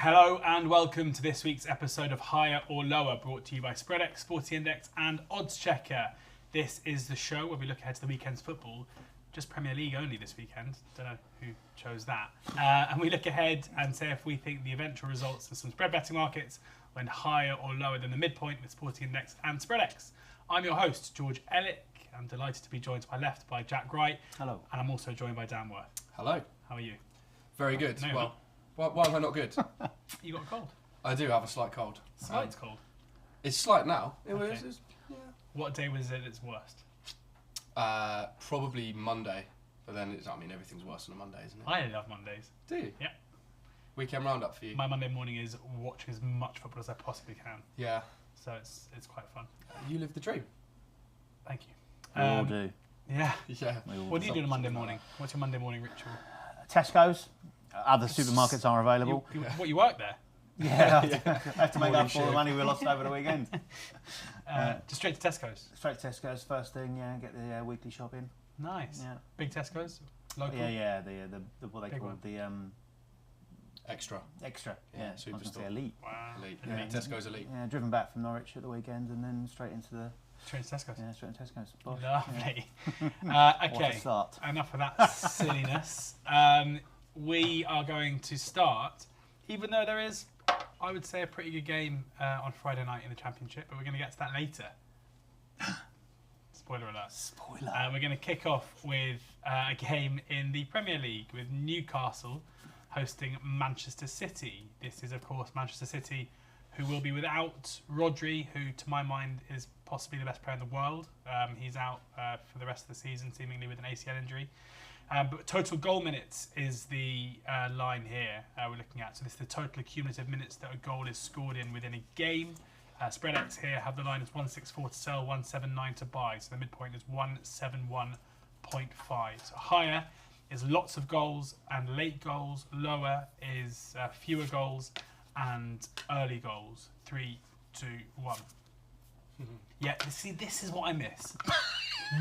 Hello and welcome to this week's episode of Higher or Lower, brought to you by SpreadX, Sporty Index and oddschecker. This is the show where we look ahead to the weekend's football, just Premier League only this weekend, don't know who chose that. And we look ahead and say if we think the eventual results of some spread betting markets went higher or lower than the midpoint with Sporty Index and SpreadX. I'm your host, George Ellick. I'm delighted to be joined to my left by Jack Wright. Hello. And I'm also joined by Dan Worth. Hello. How are you? Very good. No, Why am I not good? You got a cold? I do have a slight cold. Slight cold. It's slight now. Okay. Yeah. What day was it its worst? Probably Monday. But then, everything's worse on a Monday, isn't it? I love Mondays. Do you? Yeah. Weekend roundup for you? My Monday morning is watching as much football as I possibly can. Yeah. So it's quite fun. You live the dream. Thank you. We all do. Yeah. Yeah. What do you do on a Monday morning? What's your Monday morning ritual? Tesco's. Other supermarkets are available. You work there? Yeah, I have to make up for the money we lost over the weekend. Just straight to Tesco's? Straight to Tesco's first thing, yeah, get the weekly shopping. Nice. Yeah. Big Tesco's? Local? Yeah, the what they Big call one. the Extra. extra. Yeah, I was gonna say superstore. elite. Wow. Elite. Yeah. Tesco's elite. Yeah, driven back from Norwich at the weekend and then straight into the Straight to Tesco's? straight to Tesco's. Bosh. Lovely. What Okay, a start. enough of that silliness. We are going to start, even though there is, I would say, a pretty good game on Friday night in the Championship, but we're going to get to that later. Spoiler alert. Spoiler. We're going to kick off with a game in the Premier League with Newcastle hosting Manchester City. This is, of course, Manchester City, who will be without Rodri, who, to my mind, is possibly the best player in the world. He's out for the rest of the season, seemingly with an ACL injury. But total goal minutes is the line here we're looking at. So this is the total cumulative minutes that a goal is scored in within a game. SpreadX here have the line as 164 to sell, 179 to buy. So the midpoint is 171.5. So higher is lots of goals and late goals. Lower is fewer goals and early goals. 3, 2, 1. Yeah, see, this is what I miss.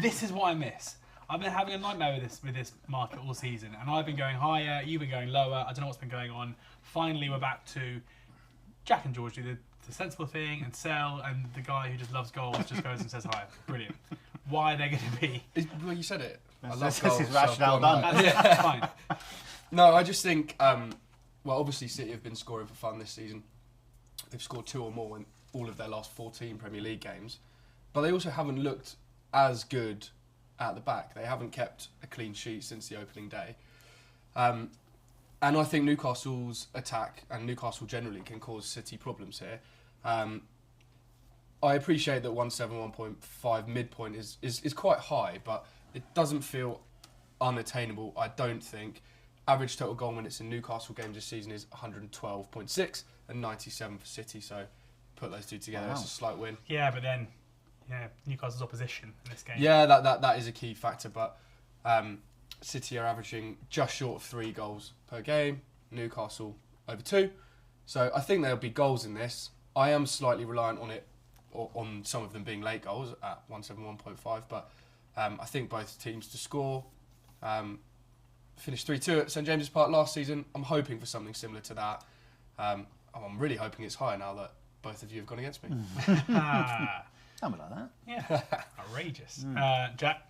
This is what I miss. I've been having a nightmare with this market all season, and I've been going higher, you've been going lower. I don't know what's been going on. Finally, we're back to Jack and George do the sensible thing and sell, and the guy who just loves goals just goes and says higher. Brilliant. Why are they going to be? Well, you said it. I love This goals. is rationale so I've done. gone That's fine. No, I just think, obviously City have been scoring for fun this season. They've scored 2 or more in all of their last 14 Premier League games. But they also haven't looked as good at the back. They haven't kept a clean sheet since the opening day. And I think Newcastle's attack, and Newcastle generally, can cause City problems here. I appreciate that 171.5 midpoint is quite high, but it doesn't feel unattainable, I don't think. Average total goal minutes in Newcastle games this season is 112.6 and 97 for City, so put those two together, It's a slight win. Yeah, but then, Newcastle's opposition in this game. Yeah, that is a key factor, but City are averaging just short of 3 goals per game, Newcastle over 2, so I think there'll be goals in this. I am slightly reliant on it, or on some of them being late goals at 171.5, but I think both teams to score. Finished 3-2 at St James's Park last season. I'm hoping for something similar to that. I'm really hoping it's higher now that both of you have gone against me. Something like that. Yeah, outrageous. Jack,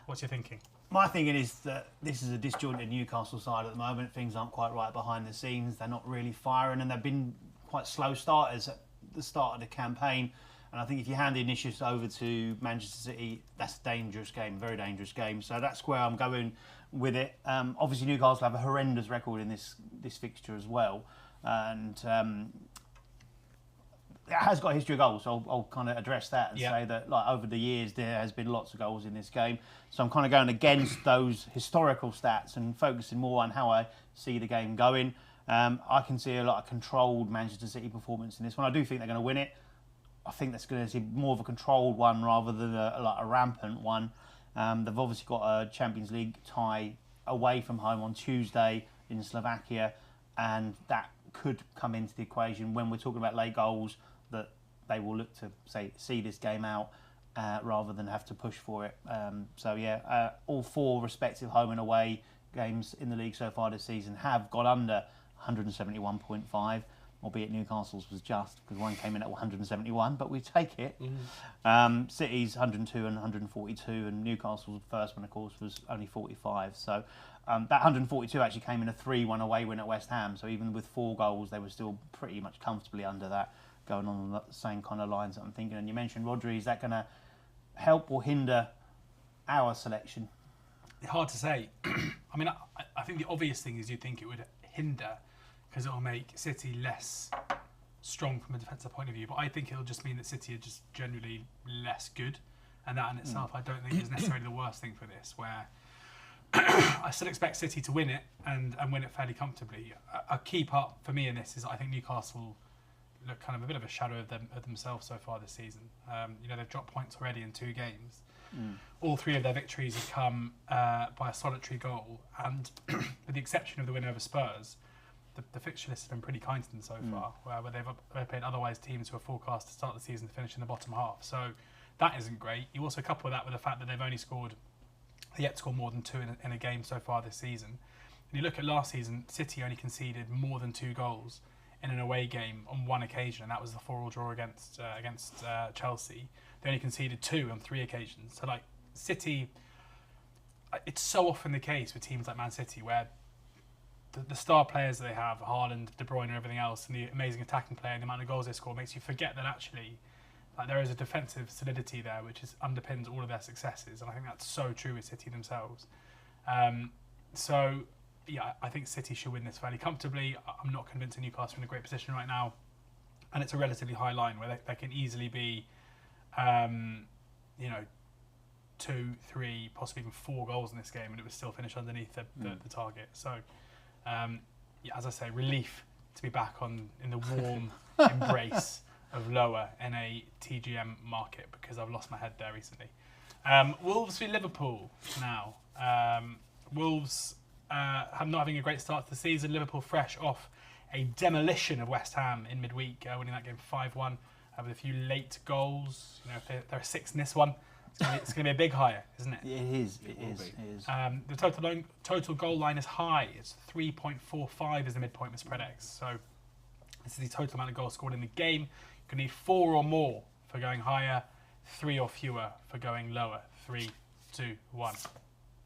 what's your thinking? My thinking is that this is a disjointed Newcastle side at the moment. Things aren't quite right behind the scenes. They're not really firing, and they've been quite slow starters at the start of the campaign. And I think if you hand the initiatives over to Manchester City, that's a dangerous game, very dangerous game. So that's where I'm going with it. Obviously, Newcastle have a horrendous record in this fixture as well, and it has got a history of goals. So I'll kind of address that and say that, like, over the years there has been lots of goals in this game. So I'm kind of going against those historical stats and focusing more on how I see the game going. I can see a lot of controlled Manchester City performance in this one. I do think they're going to win it. I think that's going to see more of a controlled one rather than a rampant one. They've obviously got a Champions League tie away from home on Tuesday in Slovakia, and that could come into the equation when we're talking about late goals, that they will look to see this game out rather than have to push for it. All 4 respective home and away games in the league so far this season have got under 171.5. Albeit Newcastle's was just because one came in at 171, but we take it. City's 102 and 142, and Newcastle's first one, of course, was only 45. So that 142 actually came in a 3-1 away win at West Ham. So even with 4 goals, they were still pretty much comfortably under that, going on the same kind of lines that I'm thinking. And you mentioned Rodri, is that going to help or hinder our selection? Hard to say. I mean, I think the obvious thing is you'd think it would hinder, because it'll make City less strong from a defensive point of view. But I think it'll just mean that City are just generally less good. And that in itself, I don't think is necessarily the worst thing for this, where I still expect City to win it and win it fairly comfortably. A key part for me in this is I think Newcastle look kind of a bit of a shadow of themselves so far this season. They've dropped points already in 2 games. All 3 of their victories have come by a solitary goal. And with the exception of the win over Spurs, the fixture list has been pretty kind to them so far, where they've played otherwise teams who are forecast to start the season to finish in the bottom half. So that isn't great. You also couple that with the fact that they've yet to score more than 2 in a game so far this season. And you look at last season, City only conceded more than 2 goals in an away game on 1 occasion, and that was the 4-4 draw against Chelsea. They only conceded 2 on 3 occasions. So like City, it's so often the case with teams like Man City where the star players that they have, Haaland, De Bruyne and everything else, and the amazing attacking player and the amount of goals they score makes you forget that actually there is a defensive solidity there which underpins all of their successes, and I think that's so true with City themselves. I think City should win this fairly comfortably. I'm not convinced that Newcastle are in a great position right now, and it's a relatively high line where they can easily be 2, 3, possibly even 4 goals in this game, and it would still finish underneath the target. So as I say, relief to be back in the warm embrace of lower in a TGM market, because I've lost my head there recently. Wolves v Liverpool now. Wolves not having a great start to the season. Liverpool fresh off a demolition of West Ham in midweek, winning that game 5-1 with a few late goals. If there are 6 in this one, it's going to be a big hire, isn't it? It is. The total goal line is high. It's 3.45 is the midpoint with Spread X. So this is the total amount of goals scored in the game. You can need 4 or more for going higher, 3 or fewer for going lower. 3, 2, 1. It's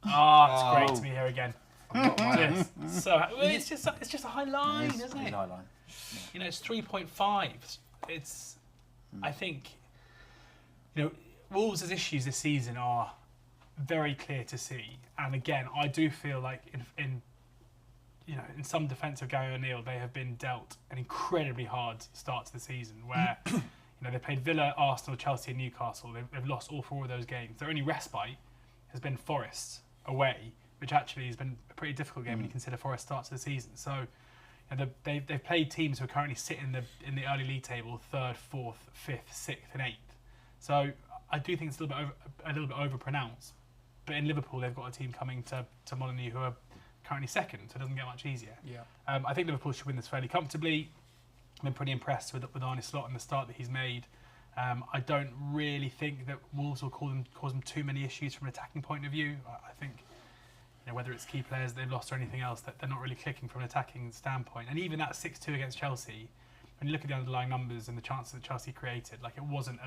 great to be here again. It's just a high line, isn't it? High line. Yeah. It's 3.5. It's I think Wolves' issues this season are very clear to see, and again, I do feel like in some defence of Gary O'Neill, they have been dealt an incredibly hard start to the season, where they played Villa, Arsenal, Chelsea, and Newcastle. They've lost all 4 of those games. Their only respite has been Forest away, which actually has been a pretty difficult game when you consider Forest start to the season. So they've played teams who are currently sitting in the early league table, 3rd, 4th, 5th, 6th, and 8th. So I do think it's a little bit overpronounced. But in Liverpool, they've got a team coming to Molineux who are currently 2nd, so it doesn't get much easier. Yeah. I think Liverpool should win this fairly comfortably. I've been pretty impressed with Arne Slot and the start that he's made. I don't really think that Wolves will cause them too many issues from an attacking point of view. I think whether it's key players that they've lost or anything else, that they're not really clicking from an attacking standpoint. And even that 6-2 against Chelsea, when you look at the underlying numbers and the chances that Chelsea created, it wasn't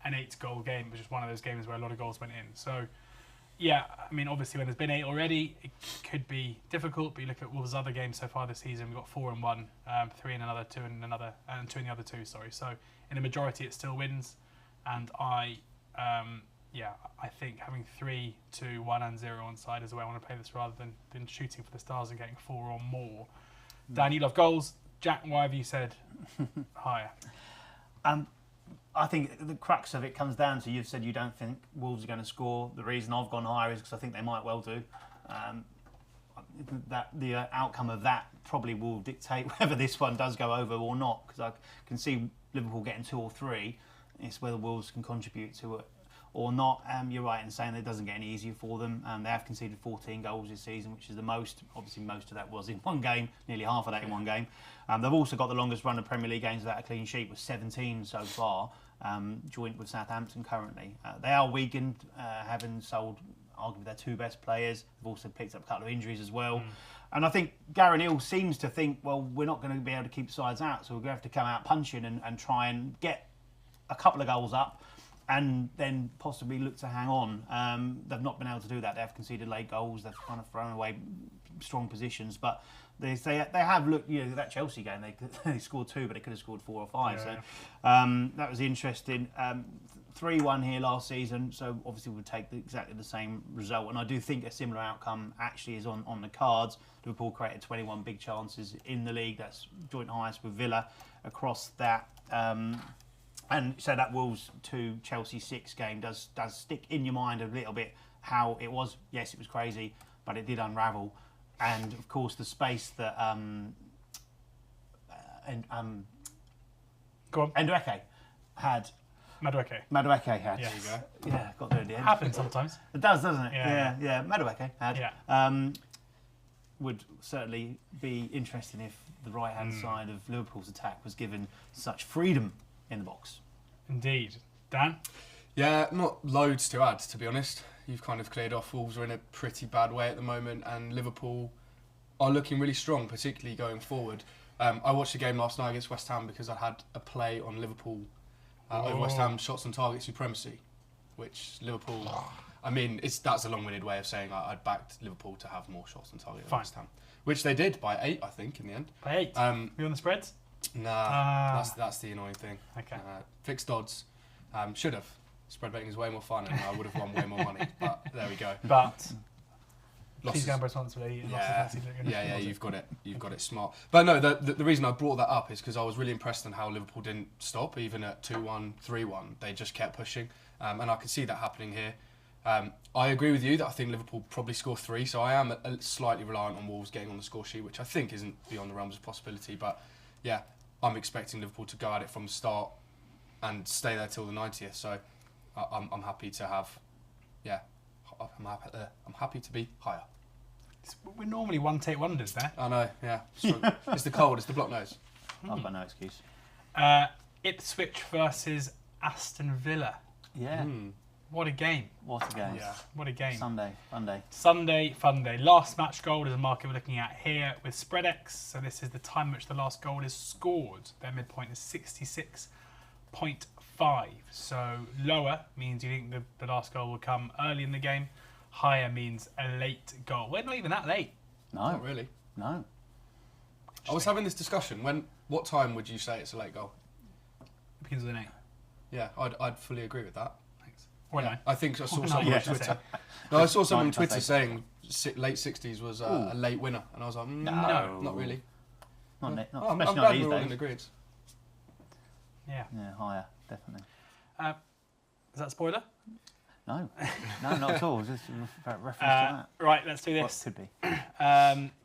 an 8-goal game. It was just one of those games where a lot of goals went in. So, obviously when there's been 8 already, it could be difficult. But you look at Wolves' other games so far this season, we've got 4 in one, 3 in another, 2 in another, and 2 in the other 2. Sorry. So in the majority, it still wins. And I think having 3, 2, 1, and 0 on side is the way I want to play this, rather than shooting for the stars and getting 4 or more. Dan, you love goals. Jack, why have you said higher? I think the crux of it comes down to, you've said you don't think Wolves are going to score. The reason I've gone higher is because I think they might well do. That the outcome of that probably will dictate whether this one does go over or not, because I can see Liverpool getting 2 or 3. It's whether Wolves can contribute to it or not. You're right in saying that it doesn't get any easier for them. They have conceded 14 goals this season, which is the most. Obviously, most of that was in one game, nearly half of that in one game. They've also got the longest run of Premier League games without a clean sheet, with 17 so far, joint with Southampton currently. They are weakened, having sold arguably their 2 best players. They've also picked up a couple of injuries as well. And I think Gary Neal seems to think, well, we're not going to be able to keep sides out, so we're going to have to come out punching and try and get a couple of goals up and then possibly look to hang on. They've not been able to do that. They have conceded late goals. They've kind of thrown away strong positions. But they have looked, that Chelsea game, they scored 2, but they could have scored 4 or 5. So that was interesting. 3-1 here last season, so obviously we'll take exactly the same result. And I do think a similar outcome actually is on the cards. Liverpool created 21 big chances in the league. That's joint highest with Villa across that. And so that Wolves 2 Chelsea 6 game does stick in your mind a little bit how it was. Yes, it was crazy, but it did unravel. And of course the space that Madueke had. Madueke had. Yes. There you go. Yeah, got there in the end. Happens sometimes. It does, doesn't it? Yeah. Madueke had. Yeah. Would certainly be interesting if the right-hand side of Liverpool's attack was given such freedom in the box. Indeed. Dan? Yeah, not loads to add, to be honest. You've kind of cleared off. Wolves are in a pretty bad way at the moment, and Liverpool are looking really strong, particularly going forward. I watched the game last night against West Ham because I had a play on Liverpool over West Ham shots on target supremacy, which Liverpool... I mean, that's a long-winded way of saying I'd backed Liverpool to have more shots on target than West Ham, which they did by 8, I think, in the end. By 8? You on the spreads? Nah, that's the annoying thing. Okay. Fixed odds. Should have. Spread betting is way more fun, and I would have won way more money. But there we go. But losses. Please gamble responsibly. Yeah, you've got it. You've got it smart. But no, the reason I brought that up is because I was really impressed on how Liverpool didn't stop, even at 2-1, 3-1. They just kept pushing, and I could see that happening here. I agree with you that I think Liverpool probably score 3, so I am slightly reliant on Wolves getting on the score sheet, which I think isn't beyond the realms of possibility. But yeah, I'm expecting Liverpool to go at it from the start and stay there till the 90th. So I'm happy to have, I'm happy to be higher. We're normally one-take wonders there. I know, yeah. It's the cold, it's the block nose. I've got no excuse. Ipswich versus Aston Villa. Yeah. What a game. What a game. Yeah, what a game. Sunday, fun day. Last match goal is a market we're looking at here with SpreadX. So this is the time in which the last goal is scored. Their midpoint is 66.5. So lower means you think the last goal will come early in the game. Higher means a late goal. We're not even that late. No. Not really. No. I was having this discussion. What time would you say it's a late goal? It begins with an 8. Yeah, I'd fully agree with that. Or yeah, 9. I think I saw someone on Twitter. No, I saw someone on Twitter saying late 60s was a late winner, and I was like, no, not really. I'm glad these we're all days. in agreement. Yeah. Yeah, higher, definitely. Is that a spoiler? No, not at all. Just a reference to that. Right, let's do this. What could be?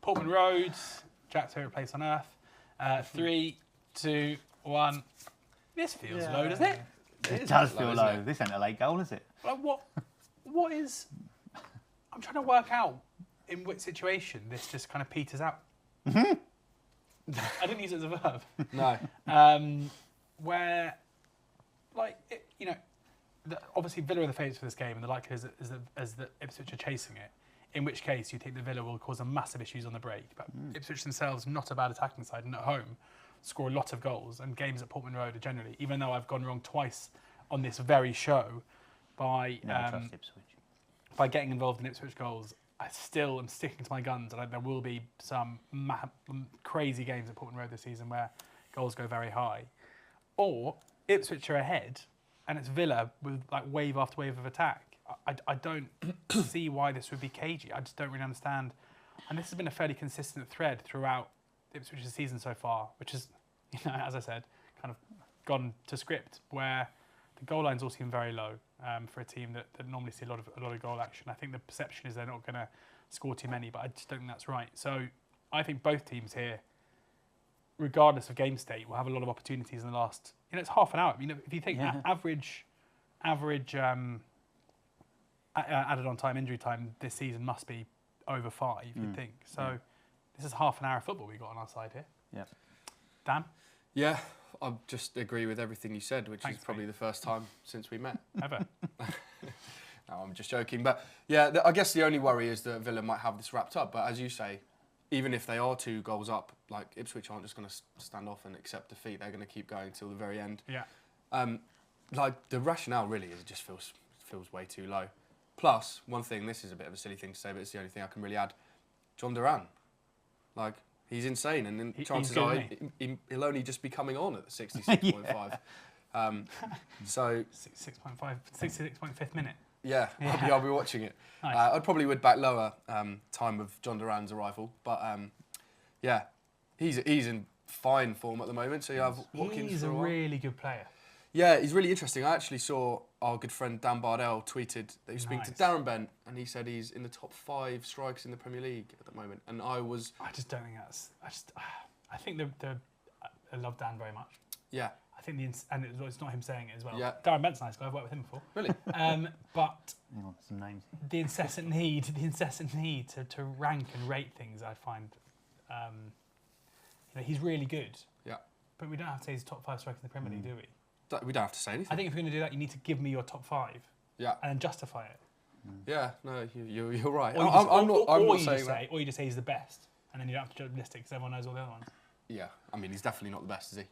Portman Road, Jack's favourite place on earth. 3, 2, 1. This feels low, doesn't it? It does feel low. This ain't a late goal, is it? Like what is... I'm trying to work out in which situation this just kind of peters out. I didn't use it as a verb. No. Where, like, obviously Villa are the favourites for this game, and the likelihood is that Ipswich are chasing it. In which case, you think that Villa will cause a massive issues on the break. But Ipswich themselves, not a bad attacking side, and at home, score a lot of goals. And games at Portman Road are generally, even though I've gone wrong twice on this very show by getting involved in Ipswich goals, I still am sticking to my guns. And there will be some crazy games at Portman Road this season where goals go very high. Or Ipswich are ahead, and it's Villa with like wave after wave of attack. I don't see why this would be cagey. I just don't really understand. And this has been a fairly consistent thread throughout Ipswich's season so far, which is, as I said, kind of gone to script, where the goal lines all seem very low for a team that normally see a lot of goal action. I think the perception is they're not going to score too many, but I just don't think that's right. So I think both teams here, regardless of game state, will have a lot of opportunities in the last. It's half an hour. If you think average added on time, injury time this season must be over 5. You'd think so. This is half an hour of football we got on our side here. Yeah. Dan? Yeah, I just agree with everything you said, which Thanks, is probably the first time since we met. Ever. No, I'm just joking. But yeah, I guess the only worry is that Villa might have this wrapped up. But as you say, even if they are 2 goals up, like Ipswich aren't just going to stand off and accept defeat. They're going to keep going till the very end. Yeah. Like the rationale really is it just feels way too low. Plus, one thing, this is a bit of a silly thing to say, but it's the only thing I can really add. John Duran, like he's insane, and then chances are he'll only just be coming on at the 66.5. So 6.5, 66.5th minute. Yeah, I'll be watching it. Nice. I probably would back lower time of John Duran's arrival, but yeah, he's in fine form at the moment. So you have Watkins. He's a really good player. Yeah, he's really interesting. I actually saw our good friend Dan Bardell tweeted that he was speaking to Darren Bent, and he said he's in the top 5 strikers in the Premier League at the moment. And I just don't think that's. I think I love Dan very much. Yeah. I think and it's not him saying it as well. Yeah. Darren Bent's a nice guy. I've worked with him before. Really? But some names. The incessant need to rank and rate things, I find, he's really good. Yeah. But we don't have to say he's top 5 strikers in the Premier League, do we? We don't have to say anything. I think if you're going to do that, you need to give me your top 5. Yeah. And then justify it. Yeah. No, you're right. I'm not saying that. Or you just say he's the best, and then you don't have to list it because everyone knows all the other ones. Yeah. I mean, he's definitely not the best, is he?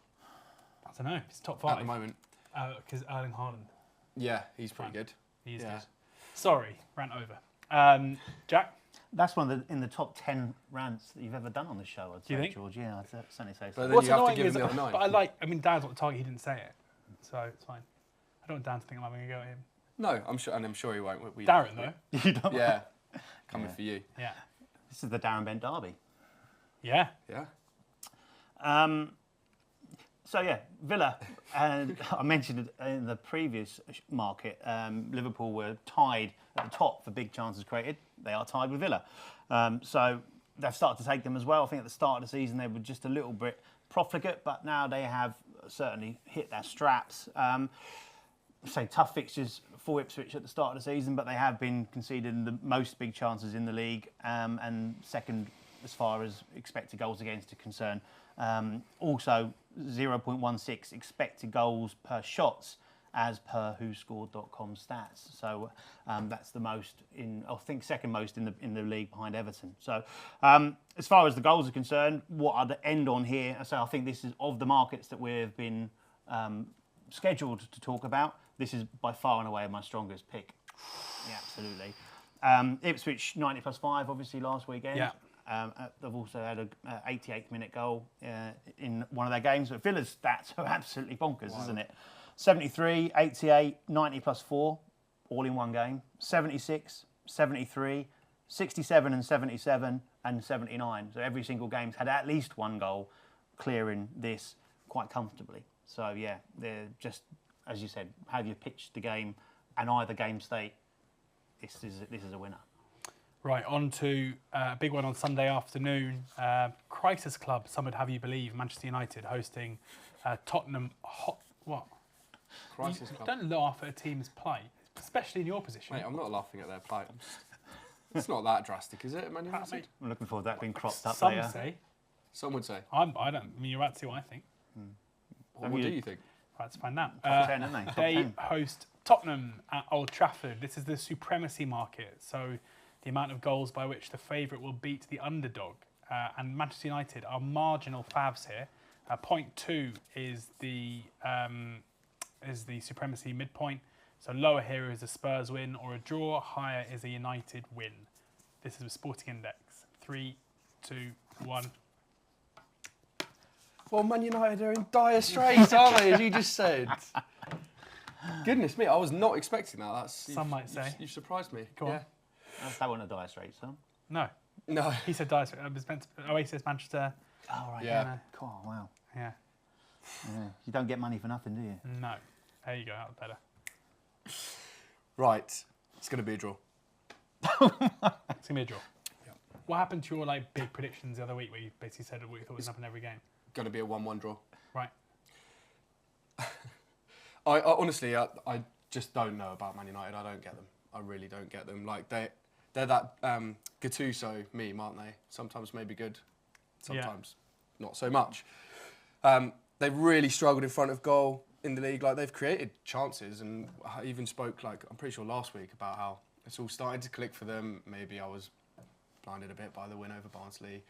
I don't know. He's top 5 at the moment. Because Erling Haaland. Yeah, he's pretty good. He is good. Sorry, rant over. Jack? That's one in the top 10 rants that you've ever done on the show, I'd say, Do you think? George. Yeah, I'd certainly say so. But then you have to give him the other 9. But Dan's not the target, he didn't say it. So it's fine. I don't want Dan to think I'm having a go at him. No, I'm sure he won't. Darren, though. You don't. Yeah, coming for you. Yeah. This is the Darren Bent derby. Yeah. Yeah. So yeah, Villa, and I mentioned it in the previous market, Liverpool were tied at the top for big chances created. They are tied with Villa. So they've started to take them as well. I think at the start of the season they were just a little bit profligate, but now they have certainly hit their straps. Say tough fixtures for Ipswich at the start of the season, but they have been conceding the most big chances in the league and second as far as expected goals against are concerned. Also 0.16 expected goals per shots as per WhoScored.com stats. So that's the most I think second most in the league behind Everton. So as far as the goals are concerned, what I'd end on here, so I think this is of the markets that we've been scheduled to talk about, this is by far and away my strongest pick. Yeah, absolutely. Ipswich 90+5 obviously last weekend. Yeah. They've also had an 88th minute goal in one of their games. But Villa's stats are absolutely bonkers, isn't it? 73, 88, 90+4, all in one game. 76, 73, 67 and 77, and 79. So every single game's had at least one goal, clearing this quite comfortably. So yeah, they're just, as you said, have you pitched the game and either game state, this is a winner. Right, on to a big one on Sunday afternoon. Crisis Club, some would have you believe, Manchester United hosting Tottenham. What? Crisis Club. Don't laugh at a team's play, especially in your position. Mate, I'm not laughing at their play. It's not that drastic, is it, Man United? I'm looking forward to that being cropped up Some later. say. Some would say. I don't. I mean, you're about to see what I think. What do you think? Right, let's find out. Top 10, aren't they? Top They 10. host Tottenham at Old Trafford. This is the supremacy market, so the amount of goals by which the favourite will beat the underdog. And Manchester United are marginal favs here. 0.2 is the supremacy midpoint. So lower here is a Spurs win or a draw. Higher is a United win. This is a Sporting Index. 3, 2, 1. Well, Man United are in dire straits, aren't they, as you just said? Goodness me, I was not expecting that. Some might say. You surprised me. Go on. That one a dire straits, huh? No. No. He said dire straits. Oasis, Manchester. Oh, right. Yeah. No. Cool, wow. Yeah. Yeah. You don't get money for nothing, do you? No. There you go. That was better. Right. It's going to be a draw. It's going to be a draw. Yeah. What happened to your big predictions the other week where you basically said what you thought was going to happen every game? Going to be a 1-1 draw. Right. I honestly, I just don't know about Man United. I don't get them. I really don't get them. They're that Gattuso meme, aren't they? Sometimes maybe good, sometimes not so much. They've really struggled in front of goal. in the league. Like, they've created chances, and I even spoke, like, I'm pretty sure last week about how it's all starting to click for them. Maybe I was blinded a bit by the win over Barnsley.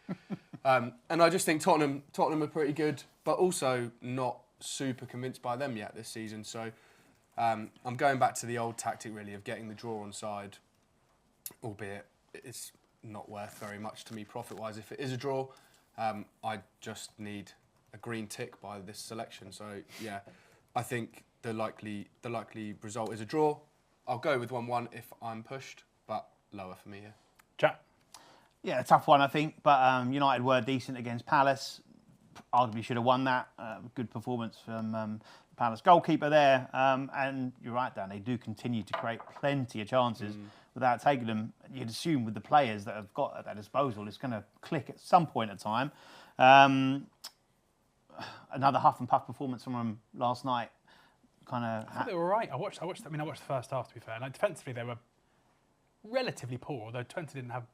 And I just think Tottenham are pretty good, but also not super convinced by them yet this season. So I'm going back to the old tactic, really, of getting the draw on side, albeit it's not worth very much to me profit-wise if it is a draw. I just need a green tick by this selection. So, yeah, I think the likely result is a draw. I'll go with 1-1 if I'm pushed, but lower for me here. Jack? Yeah, a tough one, I think. But United were decent against Palace. Arguably should have won that. Good performance from Palace goalkeeper there. And you're right, Dan, they do continue to create plenty of chances without taking them. You'd assume with the players that have got at their disposal, it's going to click at some point in time. Another huff and puff performance from them last night. I thought they were right. I watched the first half, to be fair. And defensively, they were relatively poor, although Twente didn't have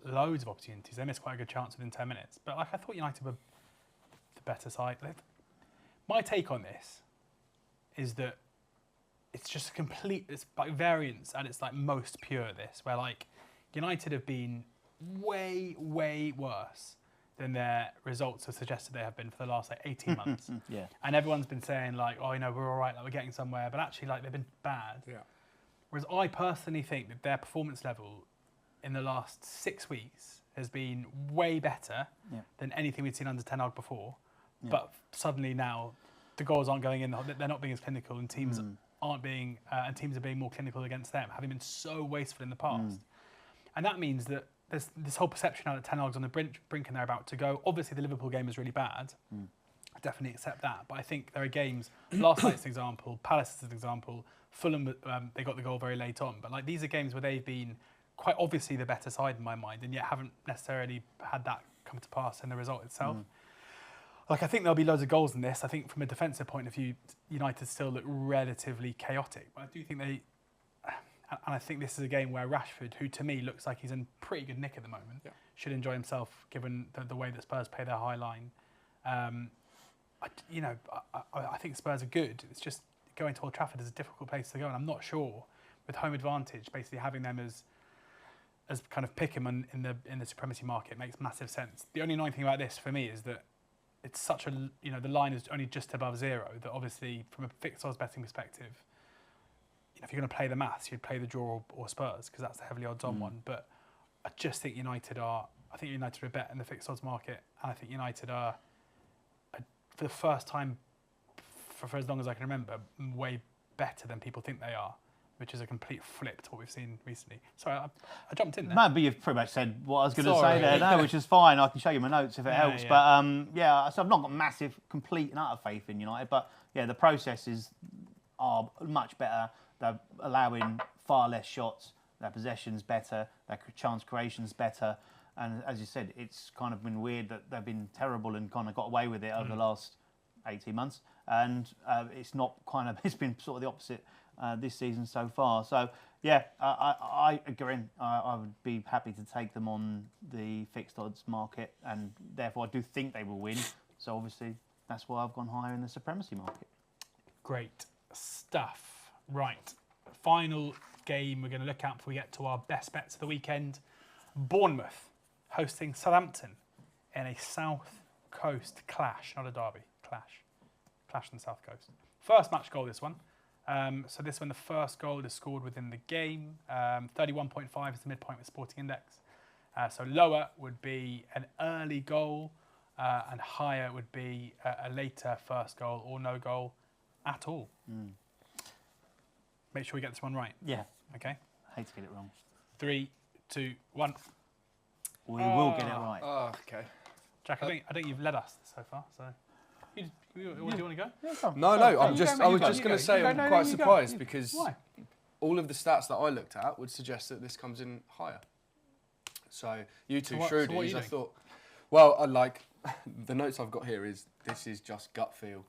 loads of opportunities. They missed quite a good chance within 10 minutes. But I thought United were the better side. My take on this is that it's just a complete variance at its most pure. This where United have been way, way worse than their results have suggested they have been for the last 18 months. Yeah. And everyone's been saying we're all right, we're getting somewhere, but actually they've been bad. Yeah. Whereas I personally think that their performance level in the last 6 weeks has been way better than anything we'd seen under Ten Hag before. Yeah. But suddenly now the goals aren't going in, they're not being as clinical, and teams aren't being, and teams are being more clinical against them, having been so wasteful in the past. And that means that there's this whole perception now that Ten Hag's on the brink and they're about to go. Obviously, the Liverpool game was really bad. I definitely accept that. But I think there are games, last night's an example, Palace is an example, Fulham, they got the goal very late on. But these are games where they've been quite obviously the better side in my mind, and yet haven't necessarily had that come to pass in the result itself. I think there'll be loads of goals in this. I think from a defensive point of view, United still look relatively chaotic. But I do think and I think this is a game where Rashford, who to me looks like he's in pretty good nick at the moment, should enjoy himself given the way that Spurs play their high line. I think Spurs are good. It's just going to Old Trafford is a difficult place to go, and I'm not sure with home advantage, basically having them as kind of pick 'em in the supremacy market makes massive sense. The only annoying thing about this for me is that it's such a the line is only just above 0. That obviously from a fixtures betting perspective, if you're going to play the maths, you'd play the draw or Spurs because that's the heavily odds-on one. But I just think United are a bet in the fixed odds market, and I think United are, for the first time for as long as I can remember, way better than people think they are, which is a complete flip to what we've seen recently. Sorry, I jumped in there. No, but you've pretty much said what I was going to say there, which is fine. I can show you my notes if it helps. Yeah. But so I've not got massive, complete and utter faith in United, but the processes are much better. They're allowing far less shots. Their possession's better. Their chance creation's better. And as you said, it's kind of been weird that they've been terrible and kind of got away with it over the last 18 months. And it's been sort of the opposite this season so far. So, I agree. I would be happy to take them on the fixed odds market. And therefore, I do think they will win. So, obviously, that's why I've gone higher in the supremacy market. Great stuff. Right, final game we're going to look at before we get to our best bets of the weekend. Bournemouth hosting Southampton in a South Coast clash, not a derby, clash on the South Coast. First match goal, this one. So this one, the first goal is scored within the game. 31.5 is the midpoint with Sporting Index. So lower would be an early goal, and higher would be a later first goal or no goal at all. Make sure we get this one right. Yeah. Okay. I hate to get it wrong. 3, 2, 1. We will get it right. Oh, okay. Jack, I think you've led us so far. So, do you want to go? Yeah, come. No. I was just going to say I'm quite surprised because Why? all of the stats that I looked at would suggest that this comes in higher. So you two shrewdies, I thought. Well, I like the notes I've got here. This is just gut feel.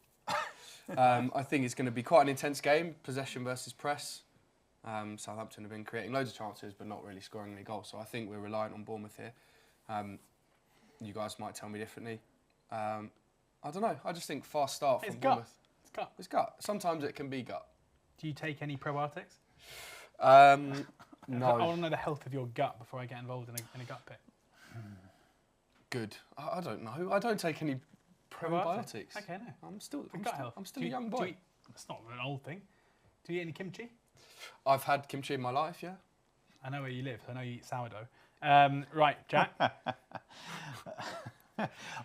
I think it's going to be quite an intense game, possession versus press. Southampton have been creating loads of chances but not really scoring any goals, so I think we're reliant on Bournemouth here. You guys might tell me differently. I don't know, I just think fast start from Bournemouth. It's gut. It's gut. Sometimes it can be gut. Do you take any probiotics? No. I want to know the health of your gut before I get involved in a gut pick. Good. I don't know. I don't take any probiotics. Okay, no. I'm still a Do young boy. It's not an old thing. Do you eat any kimchi? I've had kimchi in my life, yeah. I know where you live. I know you eat sourdough. Right, Jack.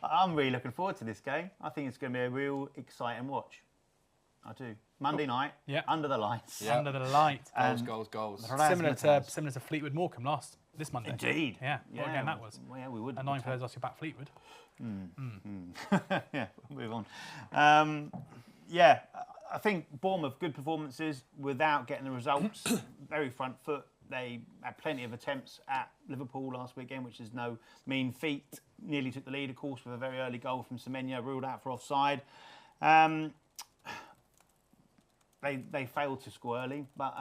I'm really looking forward to this game. I think it's going to be a real exciting watch. I do. Monday night, under the lights. Yeah. Under the light. Goals. Similar to Fleetwood Morecambe this Monday. Indeed. Yeah. What a game that was. Well, yeah, we would. Annoying for those of us who back Fleetwood. Yeah, we'll move on. Yeah, I think Bournemouth, good performances without getting the results. Very front foot. They had plenty of attempts at Liverpool last weekend, which is no mean feat. Nearly took the lead, of course, with a very early goal from Semenyo, ruled out for offside. They failed to score early, but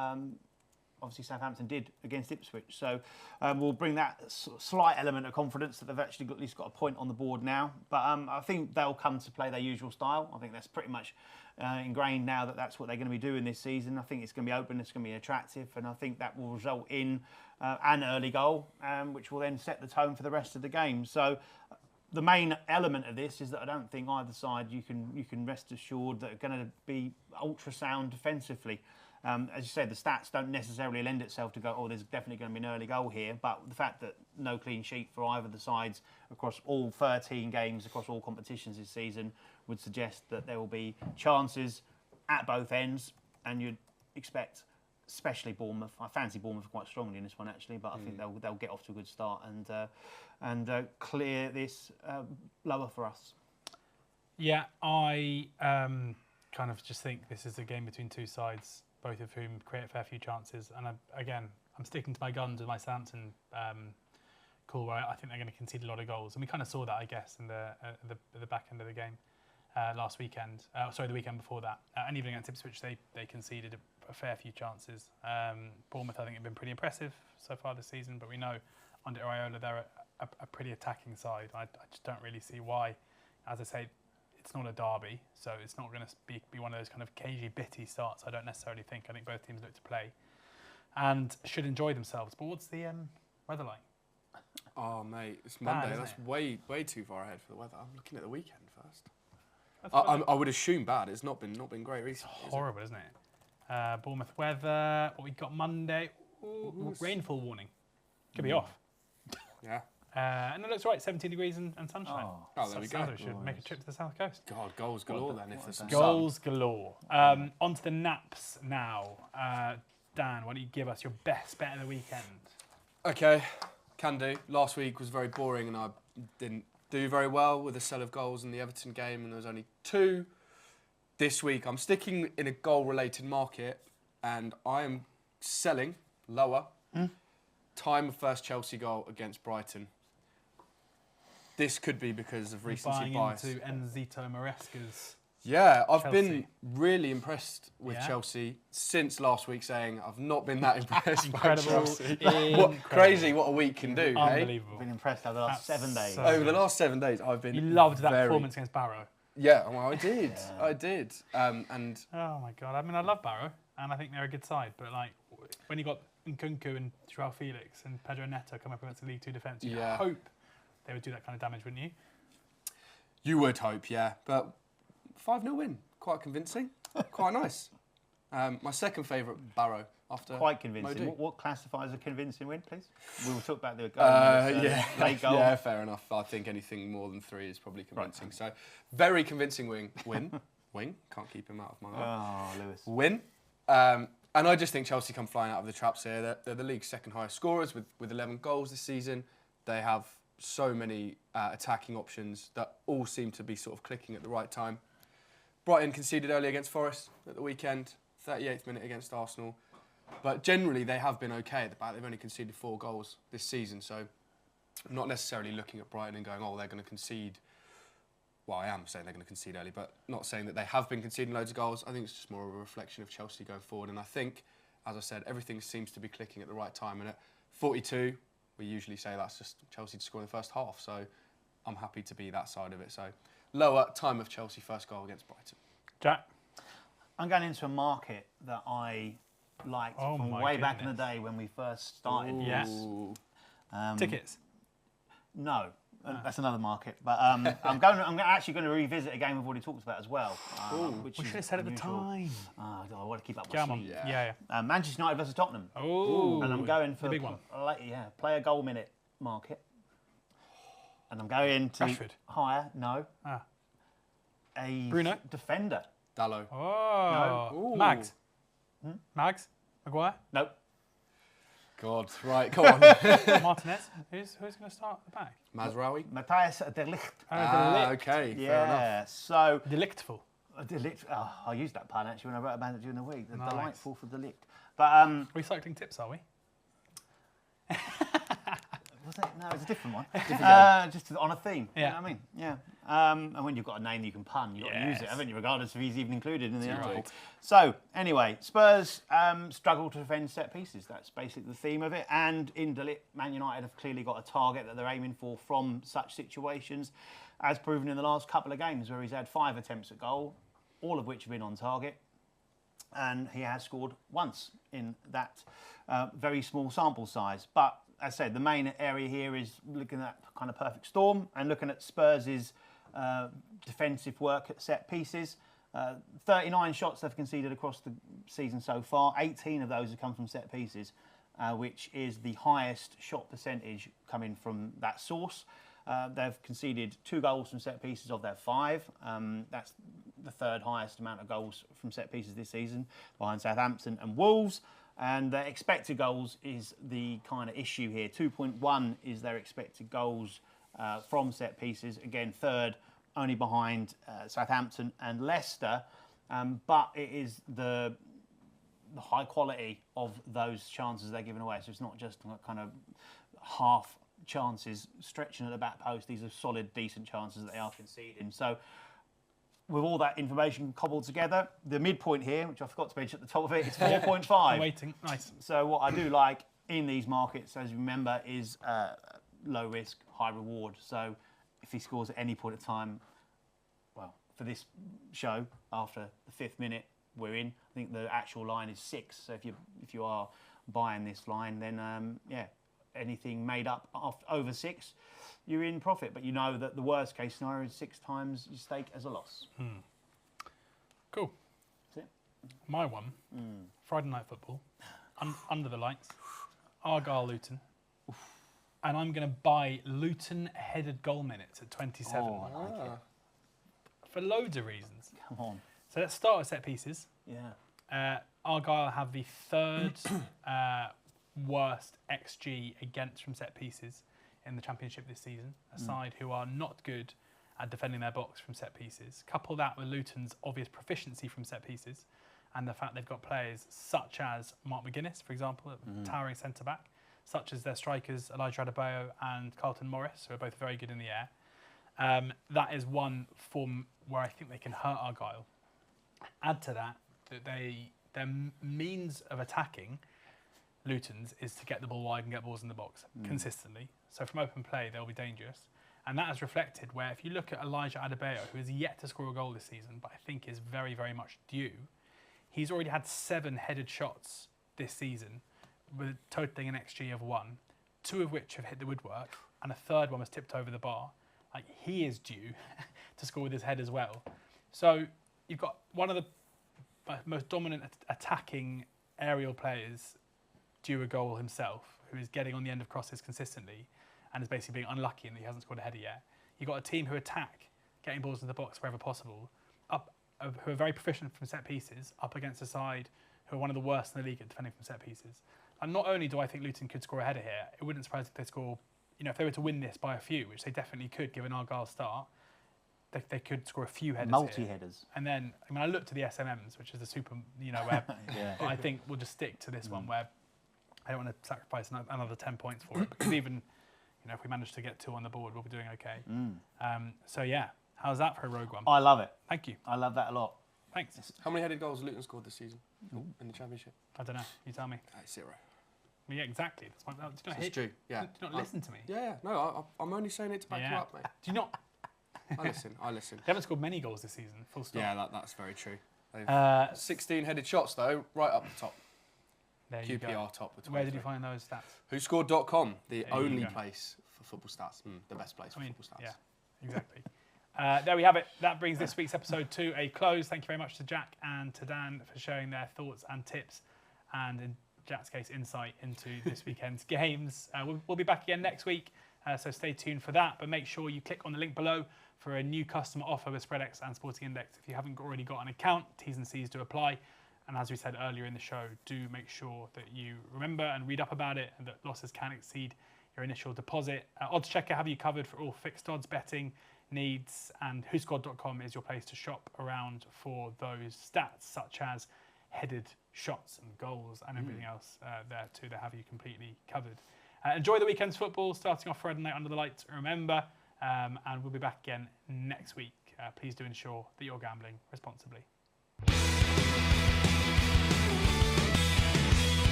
obviously Southampton did against Ipswich. So we'll bring that slight element of confidence that they've actually at least got a point on the board now. But I think they'll come to play their usual style. I think that's pretty much ingrained now that that's what they're going to be doing this season. I think it's going to be open, it's going to be attractive, and I think that will result in an early goal, which will then set the tone for the rest of the game. So the main element of this is that I don't think either side you can rest assured that are going to be ultrasound defensively. As you said, the stats don't necessarily lend itself to go, oh, there's definitely going to be an early goal here. But the fact that no clean sheet for either of the sides across all 13 games, across all competitions this season, would suggest that there will be chances at both ends. And you'd expect, especially Bournemouth, I fancy Bournemouth quite strongly in this one actually, but I think they'll get off to a good start and clear this lower for us. Yeah, I kind of just think this is a game between two sides, both of whom create a fair few chances. And I'm sticking to my guns with my Southampton call, where I think they're going to concede a lot of goals. And we kind of saw that, I guess, in the back end of the game last weekend. The weekend before that. And even against Ipswich, they conceded a fair few chances. Bournemouth, I think, have been pretty impressive so far this season. But we know under Iraola, they're a pretty attacking side. I just don't really see why. As I say, it's not a derby, so it's not going to be one of those kind of cagey, bitty starts. I don't necessarily think. I think both teams look to play and should enjoy themselves. But what's the weather like? Oh, mate, it's Monday. Bad, That's way too far ahead for the weather. I'm looking at the weekend first. I would assume bad. It's not been great recently. It's horrible, isn't it? Bournemouth weather. What we got Monday? Ooh, rainfall warning. Could be off. Yeah. And it looks right, 17 degrees and sunshine. Oh, there we go. We should make a trip to the south coast. God, goals galore then if there's some Goals galore. On to the naps now. Dan, why don't you give us your best bet of the weekend? Okay, can do. Last week was very boring and I didn't do very well with a sell of goals in the Everton game and there was only 2. This week I'm sticking in a goal-related market and I am selling lower. Time of first Chelsea goal against Brighton. This could be because of recency bias. Into Enzito Maresca's. Yeah, I've Chelsea. been really impressed with Chelsea since last week, saying I've not been that impressed by Chelsea. Crazy what a week can do, Unbelievable. I've been impressed over the last 7 days. Over the last 7 days, I've been. You loved that performance against Barrow. Yeah, well, I did. I did. And oh my God, I mean, I love Barrow, and I think they're a good side, but like when you got Nkunku and Joao Felix and Pedro Neto come up against the League 2 defence, you'd hope they would do that kind of damage, wouldn't you? You would hope, yeah. But 5-0 win, quite convincing, quite nice. My second favourite, Barrow. After quite convincing. What classifies a convincing win, please? We will talk about the late goal. Yeah, fair enough. I think anything more than 3 is probably convincing. Right. So, very convincing win. Can't keep him out of my eye. Oh, Lewis. Win. And I just think Chelsea come flying out of the traps here. They're the league's second highest scorers with 11 goals this season. They have so many attacking options that all seem to be sort of clicking at the right time. Brighton conceded early against Forest at the weekend, 38th minute against Arsenal. But generally, they have been okay at the back. They've only conceded 4 goals this season. So I'm not necessarily looking at Brighton and going, oh, they're going to concede. Well, I am saying they're going to concede early, but not saying that they have been conceding loads of goals. I think it's just more of a reflection of Chelsea going forward. And I think, as I said, everything seems to be clicking at the right time. And at 42, we usually say that's just Chelsea to score in the first half. So I'm happy to be that side of it. So lower time of Chelsea first goal against Brighton. Jack? I'm going into a market that I liked from way back in the day when we first started. Yes. Tickets? No. That's another market, but I'm actually going to revisit a game we've already talked about as well. Which We should have said at the time. I want to keep up my Come on. sleep. Yeah. Manchester United versus Tottenham. Oh. And I'm going for the big one. Player goal minute market. And I'm going to Rashford. hire a Bruno? defender. Dallo. Oh. No. Mags? Mags? Maguire? Nope. God, right, come on. Martinez? Who's going to start at the back? Mazraoui. Matthias de Ligt. Okay, fair enough. Yeah, so Delictful. I used that pun actually when I wrote about it during the week. The Nice. delightful for delict. But Recycling tips, are we? was it? No, it's a different one. Different Just on a theme. Yeah. You know what I mean? Yeah. And when you've got a name you can pun, you've got to use it, Yes. haven't you? Regardless if he's even included in the Right. article. So anyway, Spurs struggle to defend set pieces. That's basically the theme of it. And in Delit, Man United have clearly got a target that they're aiming for from such situations, as proven in the last couple of games where he's had 5 attempts at goal, all of which have been on target. And he has scored once in that very small sample size. But as I said, the main area here is looking at kind of perfect storm and looking at Spurs' defensive work at set pieces. 39 shots they've conceded across the season so far. 18 of those have come from set pieces, which is the highest shot percentage coming from that source. They've conceded 2 goals from set pieces of their 5. That's the third highest amount of goals from set pieces this season, behind Southampton and Wolves. And their expected goals is the kind of issue here. 2.1 is their expected goals from set pieces. Again, third, only behind Southampton and Leicester. But it is the high quality of those chances they're giving away. So it's not just kind of half chances stretching at the back post. These are solid, decent chances that they are conceding. So with all that information cobbled together, the midpoint here, which I forgot to mention at the top of it, is 4.5. I'm waiting. Nice. So what I do like in these markets, as you remember, is low risk, high reward. So if he scores at any point of time, well, for this show, after the 5th minute, we're in. I think the actual line is 6. So if you are buying this line, then anything made up over 6, you're in profit. But you know that the worst case scenario is 6 times your stake as a loss. Cool. That's it. My one, Friday night football, under the lights, Argyle-Luton. And I'm going to buy Luton headed goal minutes at 27. Oh, I like it. For loads of reasons. Come on. So let's start with set pieces. Yeah. Argyle have the 3rd worst XG against from set pieces in the Championship this season. A side who are not good at defending their box from set pieces. Couple that with Luton's obvious proficiency from set pieces and the fact they've got players such as Mark McGuinness, for example, towering centre-back, such as their strikers Elijah Adebayo and Carlton Morris, who are both very good in the air. That is one form where I think they can hurt Argyle. Add to that their means of attacking Luton's is to get the ball wide and get balls in the box consistently. So from open play, they'll be dangerous. And that is reflected where if you look at Elijah Adebayo, who has yet to score a goal this season, but I think is very, very much due, he's already had 7 headed shots this season, with totaling an XG of 1, 2 of which have hit the woodwork, and a 3rd one was tipped over the bar. Like, he is due to score with his head as well. So you've got one of the most dominant attacking aerial players due a goal himself, who is getting on the end of crosses consistently and is basically being unlucky in that he hasn't scored a header yet. You've got a team who attack, getting balls in the box wherever possible, who are very proficient from set pieces, up against a side who are one of the worst in the league at defending from set pieces. And not only do I think Luton could score a header here, it wouldn't surprise if they score, if they were to win this by a few, which they definitely could given Argyle's start, they could score a few headers. Multi-headers. And then, I looked to the SMMs, which is the super, where but I think we'll just stick to this one where I don't want to sacrifice another 10 points for it, because even, if we manage to get 2 on the board, we'll be doing okay. So yeah, how's that for a rogue one? I love it. Thank you. I love that a lot. Thanks. How many headed goals has Luton scored this season in the Championship? I don't know. You tell me. 0. Well, yeah, exactly. That's why, do you not It's true. Yeah. Do you not listen to me? Yeah. No, I'm only saying it to back you up, mate. Do you not? I listen. They haven't scored many goals this season. Full stop. Yeah, that's very true. They've 16 headed shots, though, right up the top. There you QPR go. top. With Where did you find those stats? WhoScored.com, the There you only go. place for football stats. The best place for football stats. Yeah, exactly. There we have it. That brings this week's episode to a close. Thank you very much to Jack and to Dan for sharing their thoughts and tips, and in Jack's case, insight into this weekend's games. We'll be back again next week, so stay tuned for that. But make sure you click on the link below for a new customer offer with SpreadX and Sporting Index. If you haven't already got an account, T's and C's do apply. And as we said earlier in the show, do make sure that you remember and read up about it, and that losses can exceed your initial deposit. Oddschecker have you covered for all fixed odds betting needs, and whoscored.com is your place to shop around for those stats, such as headed shots and goals and everything else there too. They have you completely covered. Enjoy the weekend's football, starting off Friday night under the lights, remember, and we'll be back again next week. Please do ensure that you're gambling responsibly.